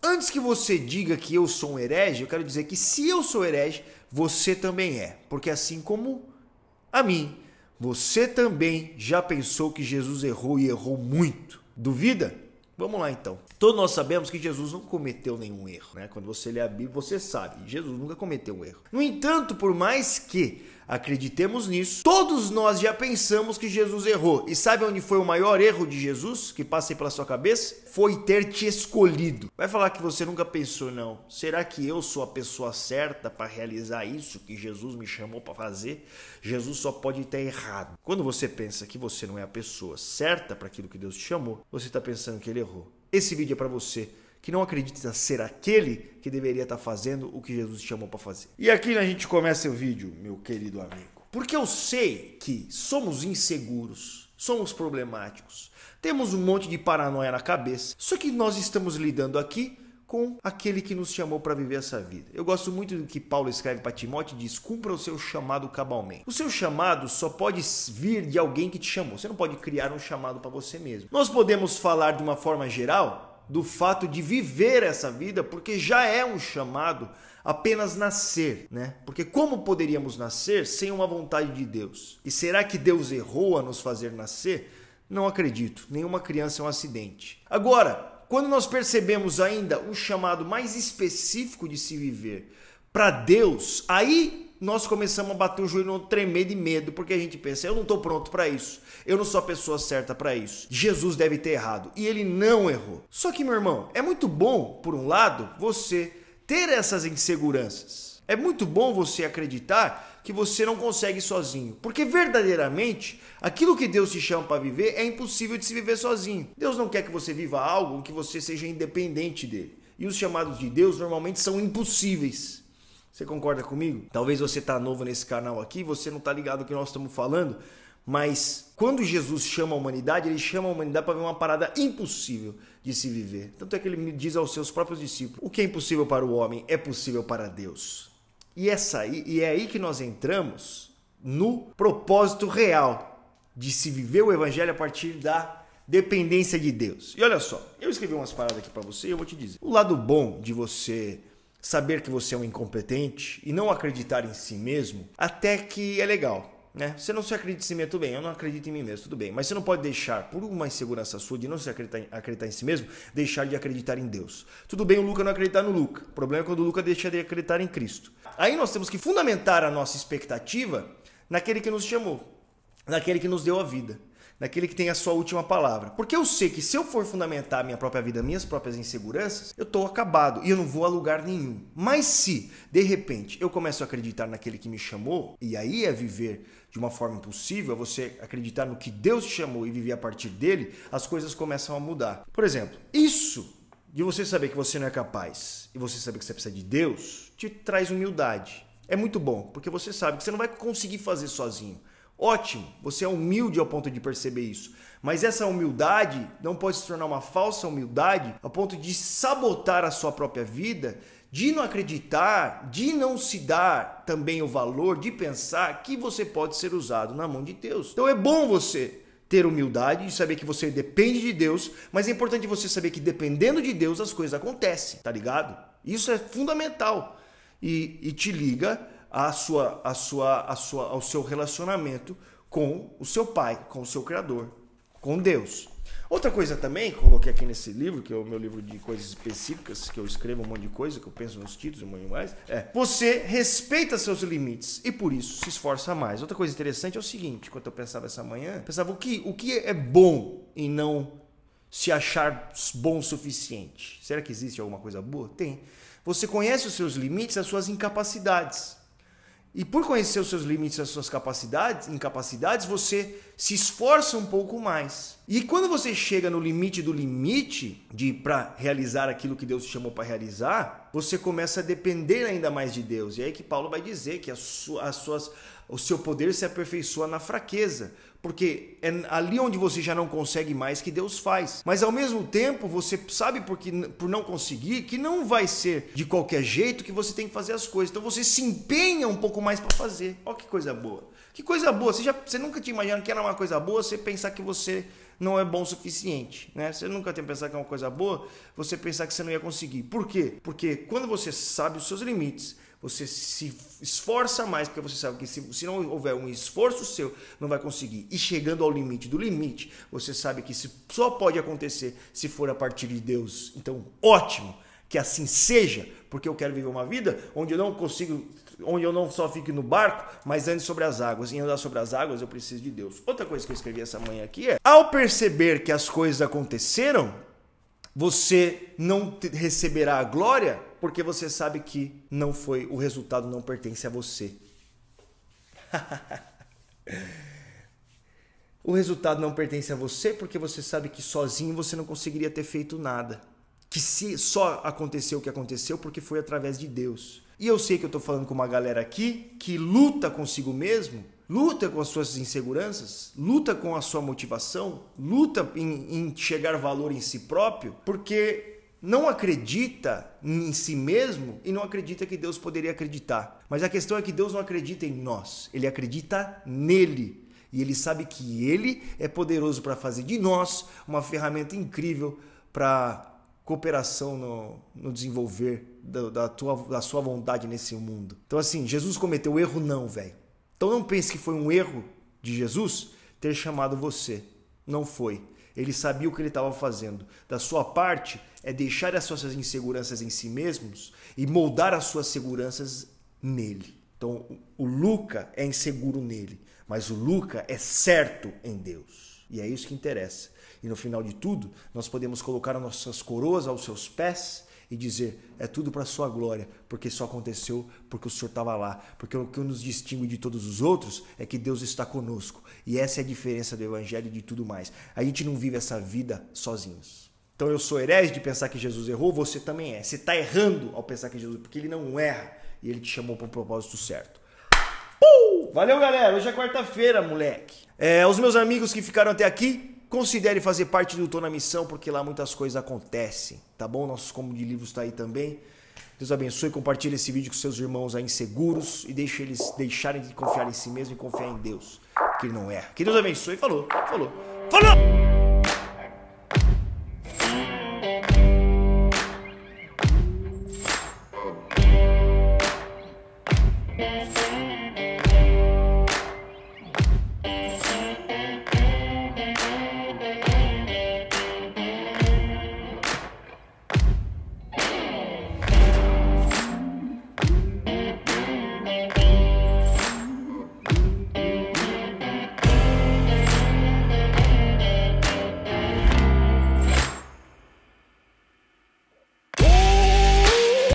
Antes que você diga que eu sou um herege, eu quero dizer que se eu sou herege, você também é. Porque assim como a mim, você também já pensou que Jesus errou e errou muito. Duvida? Vamos lá então. Todos nós sabemos que Jesus não cometeu nenhum erro, né? Quando você lê a Bíblia, você sabe, Jesus nunca cometeu um erro. No entanto, por mais que acreditemos nisso, todos nós já pensamos que Jesus errou. E sabe onde foi o maior erro de Jesus que passa aí pela sua cabeça? Foi ter te escolhido. Vai falar que você nunca pensou, não. Será que eu sou a pessoa certa para realizar isso que Jesus me chamou para fazer? Jesus só pode estar errado. Quando você pensa que você não é a pessoa certa para aquilo que Deus te chamou, você está pensando que ele errou. Esse vídeo é para você que não acredita ser aquele que deveria estar fazendo o que Jesus te chamou para fazer. E aqui a gente começa o vídeo, meu querido amigo. Porque eu sei que somos inseguros, somos problemáticos, temos um monte de paranoia na cabeça, só que nós estamos lidando aqui com aquele que nos chamou para viver essa vida. Eu gosto muito do que Paulo escreve para Timóteo e diz: cumpra o seu chamado cabalmente. O seu chamado só pode vir de alguém que te chamou. Você não pode criar um chamado para você mesmo. Nós podemos falar de uma forma geral do fato de viver essa vida, porque já é um chamado apenas nascer, né? Porque como poderíamos nascer sem uma vontade de Deus? E será que Deus errou a nos fazer nascer? Não acredito. Nenhuma criança é um acidente. Agora, quando nós percebemos ainda um chamado mais específico de se viver para Deus, aí nós começamos a bater o joelho, tremer de medo, porque a gente pensa: eu não estou pronto para isso, eu não sou a pessoa certa para isso. Jesus deve ter errado, e ele não errou. Só que, meu irmão, é muito bom, por um lado, você ter essas inseguranças. É muito bom você acreditar que você não consegue sozinho, porque verdadeiramente aquilo que Deus te chama para viver é impossível de se viver sozinho. Deus não quer que você viva algo que você seja independente dele. E os chamados de Deus normalmente são impossíveis. Você concorda comigo? Talvez você está novo nesse canal aqui, você não está ligado no que nós estamos falando, mas quando Jesus chama a humanidade, ele chama a humanidade para ver uma parada impossível de se viver. Tanto é que ele diz aos seus próprios discípulos: o que é impossível para o homem é possível para Deus. E é aí que nós entramos no propósito real de se viver o evangelho a partir da dependência de Deus. E olha só, eu escrevi umas paradas aqui para você e eu vou te dizer. O lado bom de você saber que você é um incompetente e não acreditar em si mesmo, até que é legal, né? Você não se acredita em si mesmo, tudo bem, eu não acredito em mim mesmo, tudo bem, mas você não pode deixar, por uma insegurança sua de não se acreditar em si mesmo, deixar de acreditar em Deus. Tudo bem o Luca não acreditar no Luca, o problema é quando o Luca deixa de acreditar em Cristo. Aí nós temos que fundamentar a nossa expectativa naquele que nos chamou, naquele que nos deu a vida, naquele que tem a sua última palavra. Porque eu sei que se eu for fundamentar a minha própria vida, minhas próprias inseguranças, eu estou acabado e eu não vou a lugar nenhum. Mas se, de repente, eu começo a acreditar naquele que me chamou, e aí é viver de uma forma impossível, é você acreditar no que Deus te chamou e viver a partir dele, as coisas começam a mudar. Por exemplo, isso de você saber que você não é capaz e você saber que você precisa de Deus, te traz humildade. É muito bom, porque você sabe que você não vai conseguir fazer sozinho. Ótimo, você é humilde ao ponto de perceber isso. Mas essa humildade não pode se tornar uma falsa humildade a ponto de sabotar a sua própria vida, de não acreditar, de não se dar também o valor de pensar que você pode ser usado na mão de Deus. Então é bom você ter humildade de saber que você depende de Deus, mas é importante você saber que dependendo de Deus as coisas acontecem, tá ligado? Isso é fundamental e te liga ao seu relacionamento com o seu Pai, com o seu Criador, com Deus. Outra coisa também, coloquei aqui nesse livro, que é o meu livro de coisas específicas, que eu escrevo um monte de coisa, que eu penso nos títulos e um monte mais, você respeita seus limites e por isso se esforça mais. Outra coisa interessante é o seguinte: enquanto eu pensava essa manhã, eu pensava o que é bom em não se achar bom o suficiente. Será que existe alguma coisa boa? Tem. Você conhece os seus limites, as suas incapacidades. E por conhecer os seus limites e as suas incapacidades, você se esforça um pouco mais. E quando você chega no limite do limite para realizar aquilo que Deus te chamou para realizar, você começa a depender ainda mais de Deus. E é aí que Paulo vai dizer que o seu poder se aperfeiçoa na fraqueza. Porque é ali onde você já não consegue mais que Deus faz. Mas ao mesmo tempo você sabe por não conseguir que não vai ser de qualquer jeito que você tem que fazer as coisas. Então você se empenha um pouco mais para fazer. Olha que coisa boa. Que coisa boa. Você nunca tinha imaginado que era uma coisa boa você pensar que você não é bom o suficiente, né? Você nunca tem que pensar que é uma coisa boa, você pensar que você não ia conseguir. Por quê? Porque quando você sabe os seus limites, você se esforça mais, porque você sabe que se não houver um esforço seu, não vai conseguir. E chegando ao limite do limite, você sabe que isso só pode acontecer se for a partir de Deus. Então, ótimo que assim seja, porque eu quero viver uma vida onde eu não consigo, onde eu não só fique no barco, mas ande sobre as águas. E andar sobre as águas eu preciso de Deus. Outra coisa que eu escrevi essa manhã aqui é: ao perceber que as coisas aconteceram, você não receberá a glória, porque você sabe que não foi, o resultado não pertence a você. O resultado não pertence a você porque você sabe que sozinho você não conseguiria ter feito nada. Que se só aconteceu o que aconteceu porque foi através de Deus. E eu sei que eu estou falando com uma galera aqui que luta consigo mesmo, luta com as suas inseguranças, luta com a sua motivação, luta em chegar valor em si próprio, porque não acredita em si mesmo e não acredita que Deus poderia acreditar. Mas a questão é que Deus não acredita em nós, Ele acredita nele. E Ele sabe que Ele é poderoso para fazer de nós uma ferramenta incrível para cooperação no desenvolver da sua vontade nesse mundo. Então assim, Jesus cometeu erro não, velho. Então não pense que foi um erro de Jesus ter chamado você. Não foi. Ele sabia o que ele estava fazendo. Da sua parte é deixar as suas inseguranças em si mesmos e moldar as suas seguranças nele. Então o Luca é inseguro nele, mas o Luca é certo em Deus. E é isso que interessa. E no final de tudo, nós podemos colocar as nossas coroas aos seus pés e dizer: é tudo para a sua glória, porque isso aconteceu porque o Senhor estava lá. Porque o que nos distingue de todos os outros é que Deus está conosco. E essa é a diferença do Evangelho e de tudo mais. A gente não vive essa vida sozinhos. Então eu sou herege de pensar que Jesus errou, você também é. Você está errando ao pensar que Jesus, porque ele não erra e ele te chamou para um propósito certo. Valeu, galera. Hoje é quarta-feira, moleque. Os meus amigos que ficaram até aqui, considere fazer parte do Tô na Missão, porque lá muitas coisas acontecem, tá bom? Nossos combo de livros tá aí também. Deus abençoe, compartilhe esse vídeo com seus irmãos aí inseguros e deixe eles deixarem de confiar em si mesmo e confiar em Deus, que ele não erra. Que Deus abençoe. Falou.